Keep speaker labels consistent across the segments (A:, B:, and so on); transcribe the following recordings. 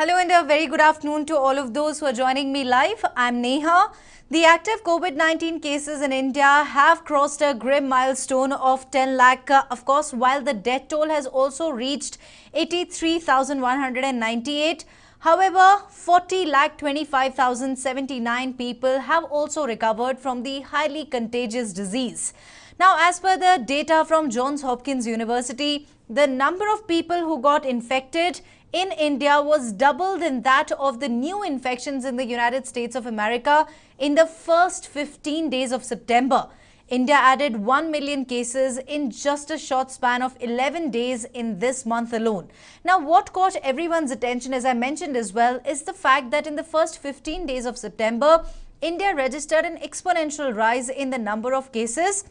A: Hello and a very good afternoon to all of those who are joining me live. I'm Neha. The active COVID-19 cases in India have crossed a grim milestone of 10 lakh. Of course, while the death toll has also reached 83,198. However, 40 lakh 25,079 people have also recovered from the highly contagious disease. Now, as per the data from Johns Hopkins University, the number of people who got infected in India was double than that of the new infections in the United States of America in the first 15 days of September. India added 1 million cases in just a short span of 11 days in this month alone. Now, what caught everyone's attention, as I mentioned as well, is the fact that in the first 15 days of September, India registered an exponential rise in the number of cases,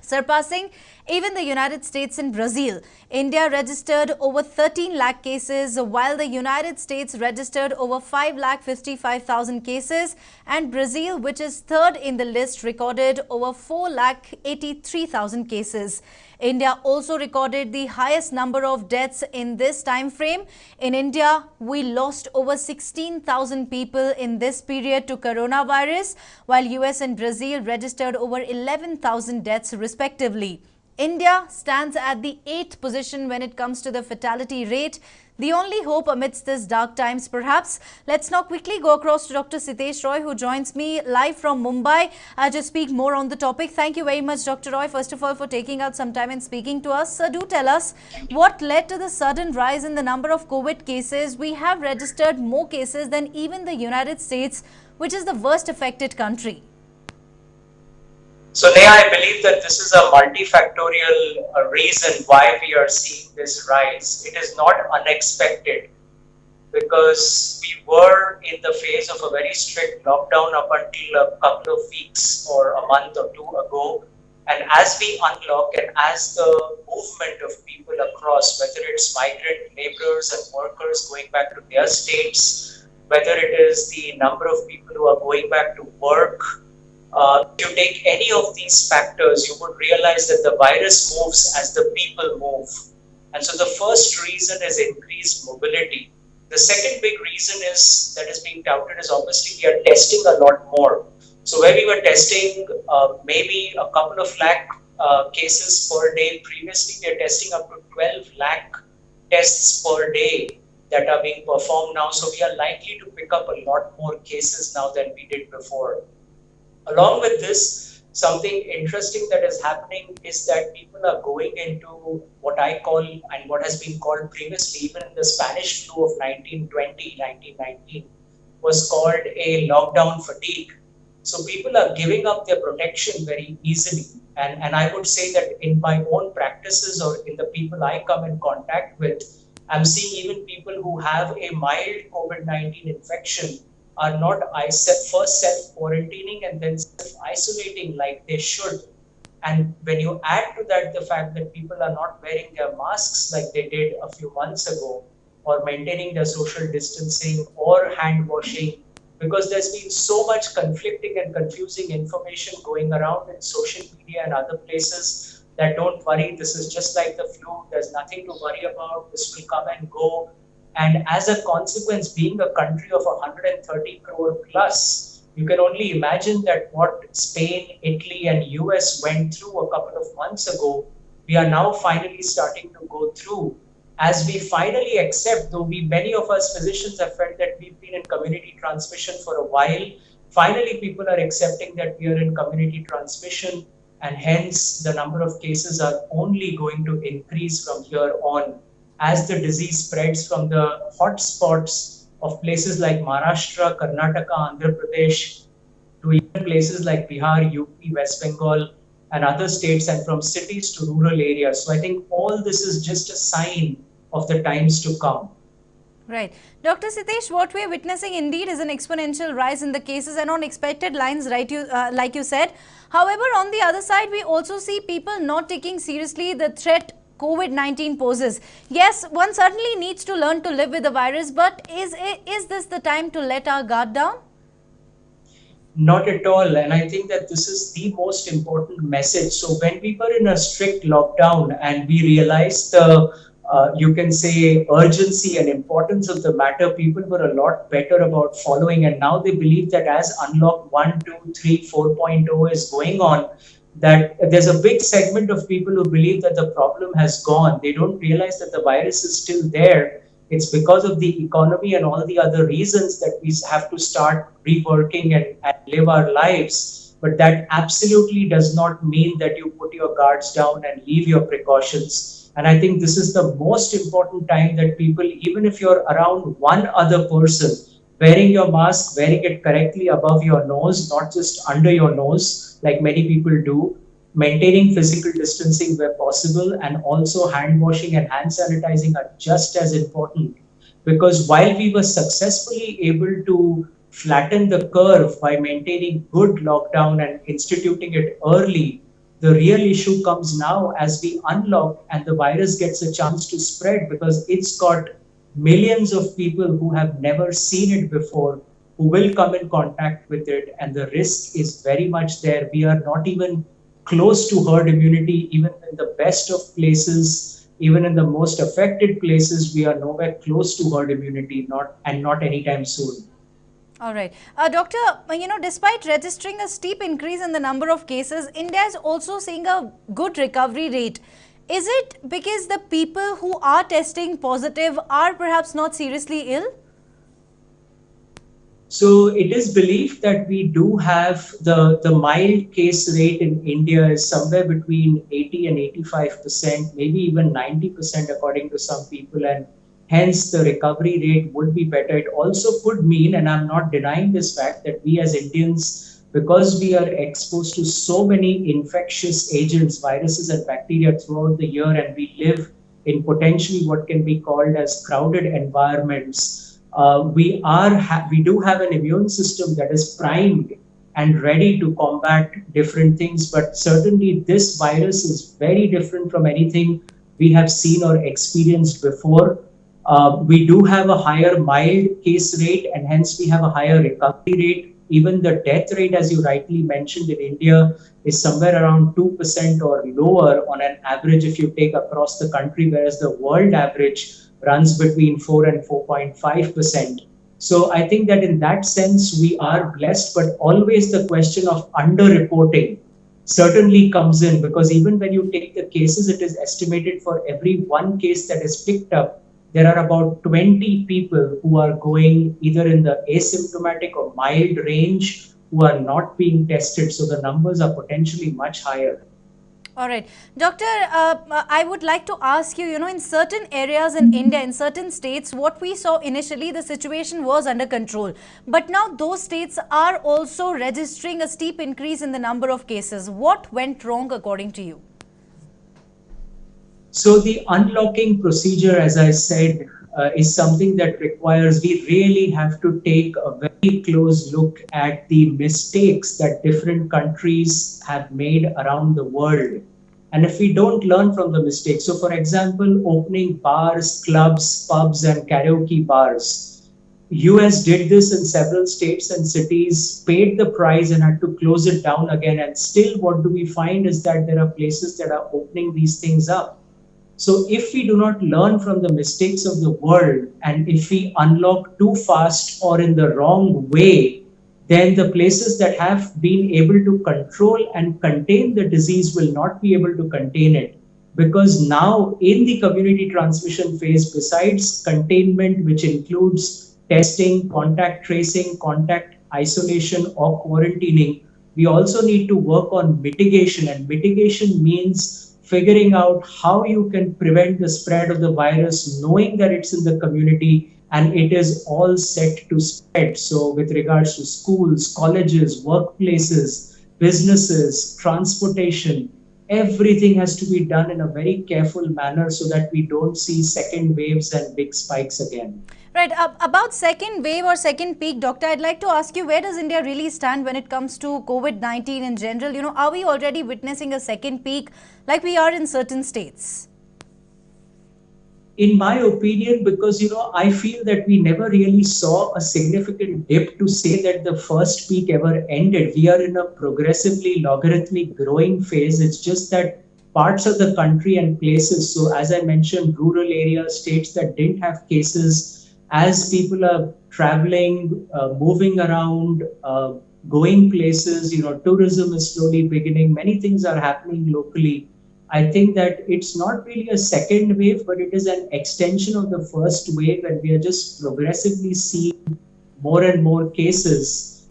A: surpassing even the United States and Brazil. India registered over 13 lakh cases, while the United States registered over 5 lakh 55,000 cases, and Brazil, which is third in the list, recorded over 4 lakh 83,000 cases. India also recorded the highest number of deaths in this time frame. In India, we lost over 16,000 people in this period to coronavirus, while US and Brazil registered over 11,000 deaths respectively. India stands at the 8th position when it comes to the fatality rate. The only hope amidst this dark times, perhaps. Let's now quickly go across to Dr. Sitesh Roy, who joins me live from Mumbai to speak more on the topic. Thank you very much, Dr. Roy, first of all, for taking out some time and speaking to us. Do tell us what led to the sudden rise in the number of COVID cases. We have registered more cases than even the United States, which is the worst affected country.
B: So, Neha, I believe that this is a multifactorial reason why we are seeing this rise. It is not unexpected because we were in the phase of a very strict lockdown up until a couple of weeks or a month or two ago. And as we unlock and as the movement of people across, whether it's migrant laborers and workers going back to their states, whether it is the number of people who are going back to work, if you take any of these factors, you would realize that the virus moves as the people move. And so the first reason is increased mobility. The second big reason is that is being touted is obviously we are testing a lot more. So where we were testing maybe a couple of lakh cases per day previously, we are testing up to 12 lakh tests per day that are being performed now. So we are likely to pick up a lot more cases now than we did before. Along with this, something interesting that is happening is that people are going into what I call and what has been called previously, even in the Spanish flu of 1920, 1919, was called a lockdown fatigue. So people are giving up their protection very easily. And I would say that in my own practices or in the people I come in contact with, I'm seeing even people who have a mild COVID-19 infection are not first self-quarantining and then self-isolating like they should. And when you add to that the fact that people are not wearing their masks like they did a few months ago, or maintaining their social distancing or hand washing, because there's been so much conflicting and confusing information going around in social media and other places that don't worry, this is just like the flu, there's nothing to worry about, this will come and go. And as a consequence, being a country of 130 crore plus, you can only imagine that what Spain, Italy, and US went through a couple of months ago, we are now finally starting to go through. As we finally accept, though many of us physicians have felt that we've been in community transmission for a while, finally people are accepting that we are in community transmission, and hence the number of cases are only going to increase from here on, as the disease spreads from the hotspots of places like Maharashtra, Karnataka, Andhra Pradesh, to even places like Bihar, UP, West Bengal, and other states, and from cities to rural areas. So I think all this is just a sign of the times to come.
A: Right. Dr. Sitesh, what we are witnessing indeed is an exponential rise in the cases and on expected lines, right? Like you said. However, on the other side, we also see people not taking seriously the threat COVID-19 poses. Yes, one certainly needs to learn to live with the virus, but is this the time to let our guard down?
B: Not at all. And I think that this is the most important message. So when we were in a strict lockdown and we realized the you can say, urgency and importance of the matter, people were a lot better about following. And now they believe that as Unlock 1, 2, 3, 4.0 is going on, that there's a big segment of people who believe that the problem has gone. They don't realize that the virus is still there. It's because of the economy and all the other reasons that we have to start reworking and live our lives. But that absolutely does not mean that you put your guards down and leave your precautions. And I think this is the most important time that people, even if you're around one other person, wearing your mask, wearing it correctly above your nose, not just under your nose, like many people do, maintaining physical distancing where possible, and also hand washing and hand sanitizing are just as important. Because while we were successfully able to flatten the curve by maintaining good lockdown and instituting it early, the real issue comes now as we unlock and the virus gets a chance to spread, because it's got millions of people who have never seen it before who will come in contact with it, and the risk is very much there. We are not even close to herd immunity, even in the best of places, even in the most affected places, we are nowhere close to herd immunity, not anytime soon.
A: All right. Doctor, despite registering a steep increase in the number of cases, India is also seeing a good recovery rate. Is it because the people who are testing positive are perhaps not seriously ill?
B: So it is believed that we do have the mild case rate in India is somewhere between 80 and 85%, maybe even 90% according to some people, and hence the recovery rate would be better. It also could mean, and I'm not denying this fact, that we as Indians, because we are exposed to so many infectious agents, viruses and bacteria throughout the year, and we live in potentially what can be called as crowded environments, we do have an immune system that is primed and ready to combat different things. But certainly this virus is very different from anything we have seen or experienced before. We do have a higher mild case rate, and hence we have a higher recovery rate. Even the death rate, as you rightly mentioned, in India is somewhere around 2% or lower on an average if you take across the country, whereas the world average runs between 4 and 4.5%. So I think that in that sense, we are blessed, but always the question of underreporting certainly comes in, because even when you take the cases, it is estimated for every one case that is picked up, there are about 20 people who are going either in the asymptomatic or mild range who are not being tested. So the numbers are potentially much higher.
A: All right. Doctor, I would like to ask you, in certain areas in India, in certain states, what we saw initially, the situation was under control. But now those states are also registering a steep increase in the number of cases. What went wrong according to you?
B: So the unlocking procedure, as I said, is something that requires, we really have to take a very close look at the mistakes that different countries have made around the world. And if we don't learn from the mistakes, so for example, opening bars, clubs, pubs, and karaoke bars, US did this in several states and cities, paid the price and had to close it down again. And still, what do we find is that there are places that are opening these things up. So if we do not learn from the mistakes of the world, and if we unlock too fast or in the wrong way, then the places that have been able to control and contain the disease will not be able to contain it. Because now in the community transmission phase, besides containment, which includes testing, contact tracing, contact isolation or quarantining, we also need to work on mitigation. And mitigation means figuring out how you can prevent the spread of the virus, knowing that it's in the community and it is all set to spread. So with regards to schools, colleges, workplaces, businesses, transportation, everything has to be done in a very careful manner so that we don't see second waves and big spikes again.
A: Right. About second wave or second peak, Doctor, I'd like to ask you, where does India really stand when it comes to COVID-19 in general? Are we already witnessing a second peak like we are in certain states?
B: In my opinion, because, I feel that we never really saw a significant dip to say that the first peak ever ended. We are in a progressively logarithmic growing phase. It's just that parts of the country and places. So as I mentioned, rural areas, states that didn't have cases, as people are traveling, moving around, going places, tourism is slowly beginning. Many things are happening locally. I think that it's not really a second wave, but it is an extension of the first wave, and we are just progressively seeing more and more cases.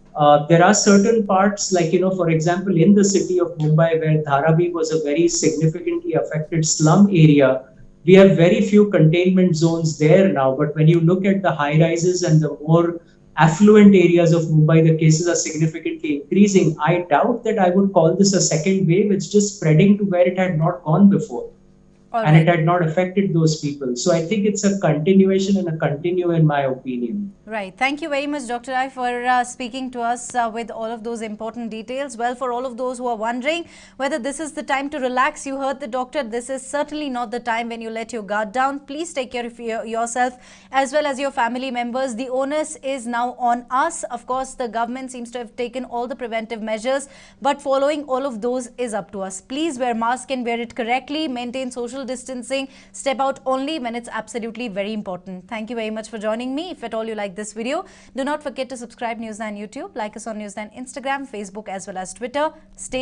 B: There are certain parts, like, for example, in the city of Mumbai, where Dharavi was a very significantly affected slum area, we have very few containment zones there now. But when you look at the high rises and the more affluent areas of Mumbai, the cases are significantly increasing. I doubt that I would call this a second wave. It's just spreading to where it had not gone before.
A: All
B: And
A: right.
B: it had not affected those people. So I think it's a continuation and a continue, in my opinion.
A: Right. Thank you very much, Dr. Rai, for speaking to us with all of those important details. Well, for all of those who are wondering whether this is the time to relax, you heard the doctor. This is certainly not the time when you let your guard down. Please take care of yourself as well as your family members. The onus is now on us. Of course, the government seems to have taken all the preventive measures, but following all of those is up to us. Please wear mask and wear it correctly. Maintain social distancing. Step out only when it's absolutely very important. Thank you very much for joining me. If at all you like this video, do not forget to subscribe News9 YouTube, like us on News9 Instagram, Facebook as well as Twitter. Stay